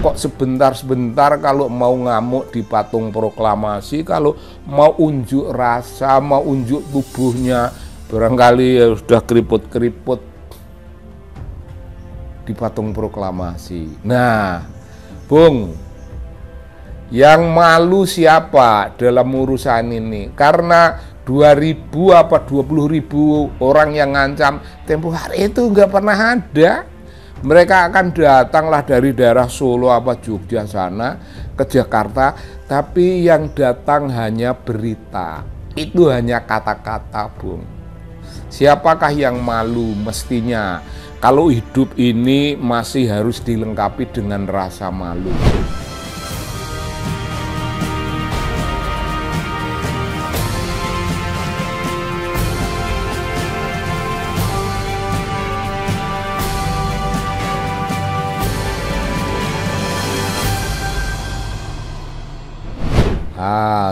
kok sebentar-sebentar kalau mau ngamuk di patung proklamasi, kalau mau unjuk rasa, mau unjuk tubuhnya, barangkali ya sudah keriput-keriput di patung proklamasi. Nah, Bung, yang malu siapa dalam urusan ini? Karena 2.000 apa 20.000 orang yang ngancam tempo hari itu nggak pernah ada. Mereka akan datanglah dari daerah Solo apa Jogja sana ke Jakarta, tapi yang datang hanya berita. Itu hanya kata-kata, Bung. Siapakah yang malu? Mestinya kalau hidup ini masih harus dilengkapi dengan rasa malu.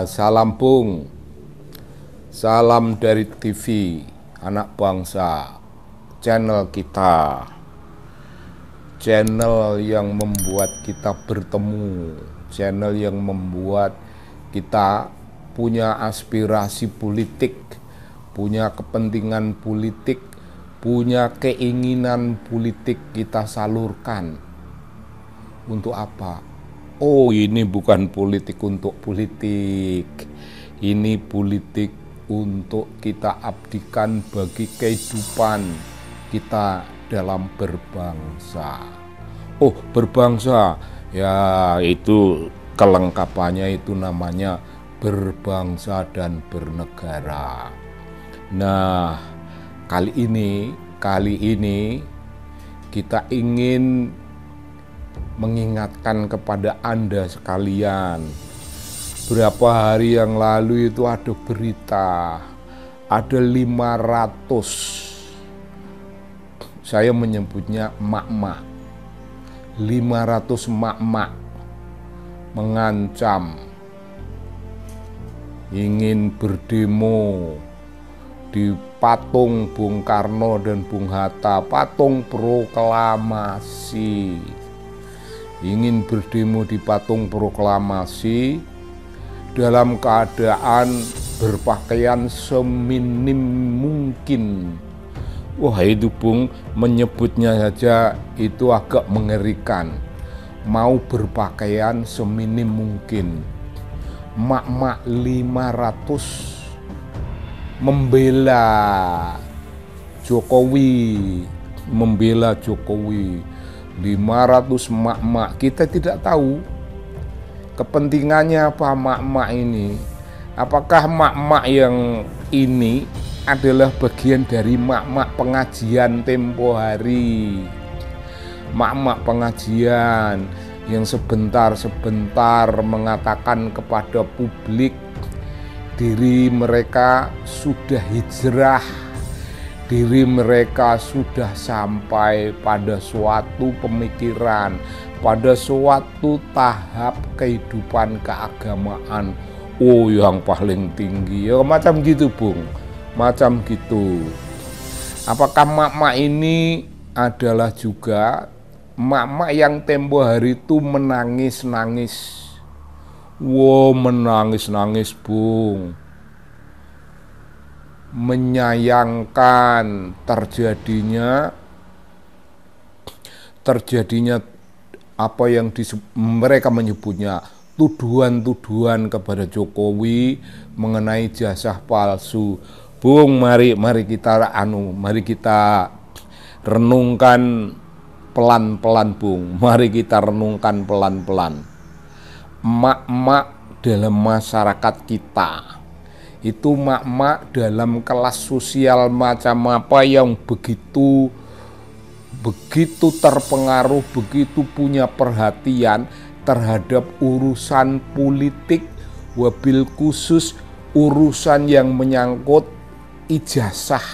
Salam Bung, salam dari TV Anak Bangsa, channel kita, channel yang membuat kita bertemu, channel yang membuat kita punya aspirasi politik, punya kepentingan politik, punya keinginan politik kita salurkan. Untuk apa? Oh, ini bukan politik untuk politik. Ini politik untuk kita abdikan bagi kehidupan kita dalam berbangsa. Oh, berbangsa. Ya, itu kelengkapannya itu namanya berbangsa dan bernegara. Nah, kali ini kita ingin mengingatkan kepada Anda sekalian. Berapa hari yang lalu itu ada berita, ada 500, saya menyebutnya mak-mak, 500 mak-mak mengancam ingin berdemo di patung Bung Karno dan Bung Hatta, patung proklamasi. Ingin berdemo di patung proklamasi dalam keadaan berpakaian seminim mungkin. Wah, itu Bung, menyebutnya saja itu agak mengerikan. Mau berpakaian seminim mungkin. Mak-mak 500 membela Jokowi, 500 mak-mak. Kita tidak tahu kepentingannya apa mak-mak ini. Apakah mak-mak yang ini adalah bagian dari mak-mak pengajian tempo hari, mak-mak pengajian yang sebentar-sebentar mengatakan kepada publik diri mereka sudah hijrah, diri mereka sudah sampai pada suatu pemikiran, pada suatu tahap kehidupan keagamaan. Oh, yang paling tinggi, ya macam gitu Bung, macam gitu. Apakah mak-mak ini adalah juga mak-mak yang tempo hari itu menangis-nangis? Wow, menangis-nangis Bung, menyayangkan terjadinya apa yang mereka menyebutnya tuduhan-tuduhan kepada Jokowi mengenai jasa palsu. Bung, mari kita renungkan pelan-pelan Bung. Mari kita renungkan pelan-pelan. Mak-mak dalam masyarakat kita itu mak-mak dalam kelas sosial macam apa yang begitu terpengaruh, begitu punya perhatian terhadap urusan politik, wabil khusus urusan yang menyangkut ijazah.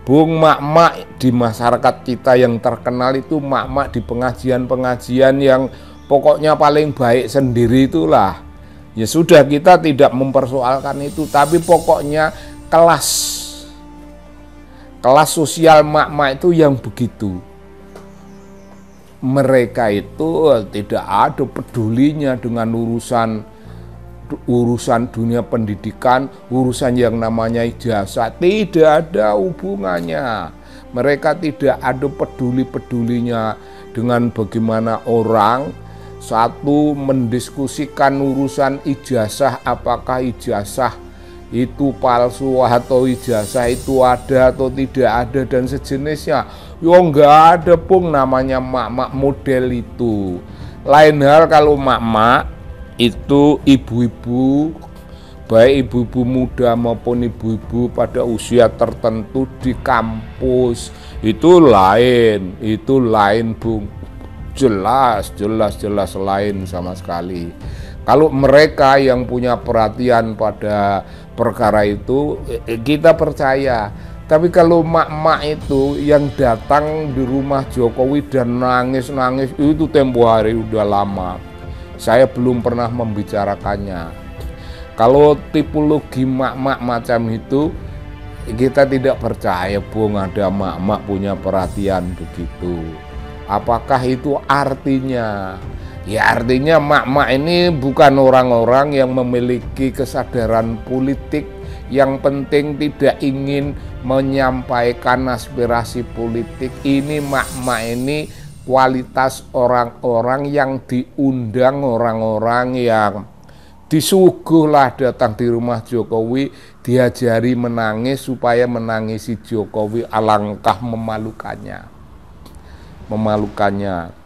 Bung, mak-mak di masyarakat kita yang terkenal itu mak-mak di pengajian-pengajian yang pokoknya paling baik sendiri itulah. Ya sudah, kita tidak mempersoalkan itu, tapi pokoknya kelas sosial mak-mak itu yang begitu. mereka itu tidak ada pedulinya dengan urusan dunia pendidikan, urusan yang namanya ijazah, tidak ada hubungannya. Mereka tidak ada peduli-pedulinya dengan bagaimana orang satu mendiskusikan urusan ijazah, apakah ijazah itu palsu atau ijazah itu ada atau tidak ada dan sejenisnya. Yo nggak ada pun namanya mak-mak model itu. Lain hal kalau mak-mak itu ibu-ibu, baik ibu-ibu muda maupun ibu-ibu pada usia tertentu di kampus, itu lain Bung. Jelas lain sama sekali. Kalau mereka yang punya perhatian pada perkara itu, kita percaya. Tapi kalau mak-mak itu yang datang di rumah Jokowi dan nangis-nangis, itu tempo hari udah lama. Saya belum pernah membicarakannya. Kalau tipologi mak-mak macam itu, kita tidak percaya Bung ada mak-mak punya perhatian begitu. Apakah itu artinya? Ya artinya mak-mak ini bukan orang-orang yang memiliki kesadaran politik, yang penting tidak ingin menyampaikan aspirasi politik. Ini mak-mak ini kualitas orang-orang yang diundang, orang-orang yang disuguhlah datang di rumah Jokowi, diajari menangis supaya menangisi Jokowi. Alangkah memalukannya.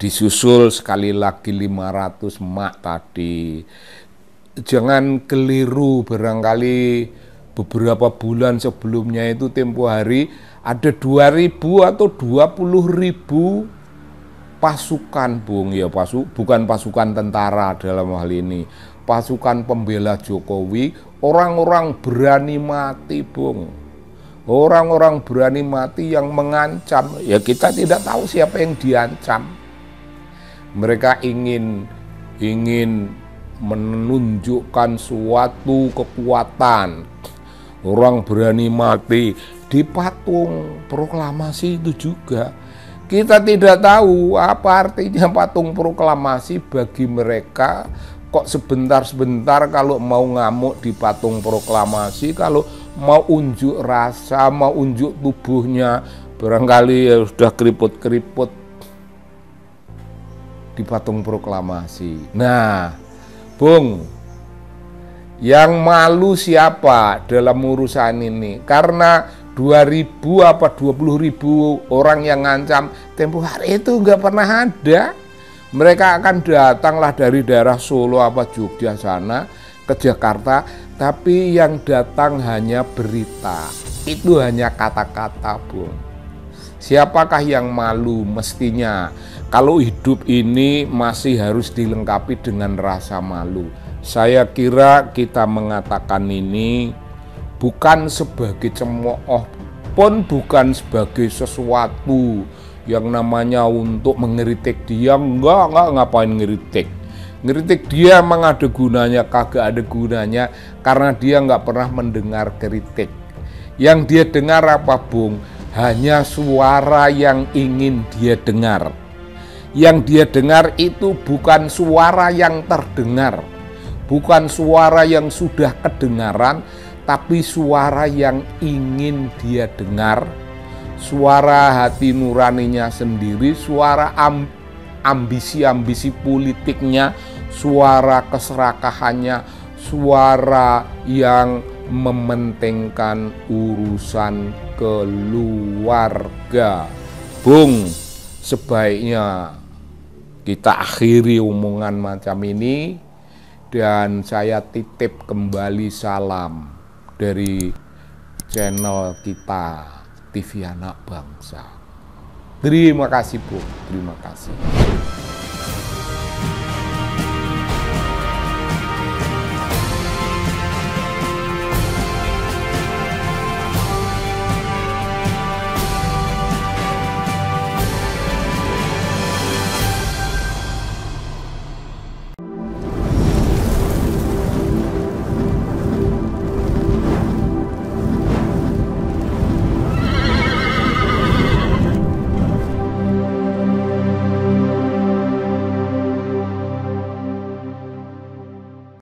Disusul sekali lagi 500 mak tadi. Jangan keliru, barangkali beberapa bulan sebelumnya itu tempo hari ada 2.000 atau 20.000 pasukan Bung, ya bukan pasukan tentara dalam hal ini, pasukan pembela Jokowi, orang-orang berani mati Bung, orang-orang berani mati yang mengancam, ya kita tidak tahu siapa yang diancam. Mereka ingin menunjukkan suatu kekuatan. Orang berani mati di patung proklamasi itu juga. Kita tidak tahu apa artinya patung proklamasi bagi mereka. Kok sebentar-sebentar kalau mau ngamuk di patung proklamasi, kalau mau unjuk rasa, mau unjuk tubuhnya, barangkali ya sudah keriput-keriput di patung proklamasi. Nah, Bung, yang malu siapa dalam urusan ini? Karena 2.000 apa 20.000 orang yang ngancam tempo hari itu nggak pernah ada. Mereka akan datanglah dari daerah Solo apa Jogja sana ke Jakarta, tapi yang datang hanya berita. Itu hanya kata-kata, Bung. Siapakah yang malu mestinya? Kalau hidup ini masih harus dilengkapi dengan rasa malu. Saya kira kita mengatakan ini bukan sebagai cemooh, pun bukan sebagai sesuatu yang namanya untuk mengeritik dia. Enggak ngapain ngeritik. Ngeritik dia emang ada gunanya, kagak ada gunanya, karena dia nggak pernah mendengar kritik. Yang dia dengar apa, Bung? Hanya suara yang ingin dia dengar. Yang dia dengar itu bukan suara yang terdengar, bukan suara yang sudah kedengaran, tapi suara yang ingin dia dengar, suara hati nuraninya sendiri, suara ambisi-ambisi politiknya, suara keserakahannya, suara yang mementingkan urusan keluarga. Bung, sebaiknya kita akhiri omongan macam ini, dan saya titip kembali salam dari channel kita TV Anak Bangsa. Terima kasih, Bu. Terima kasih.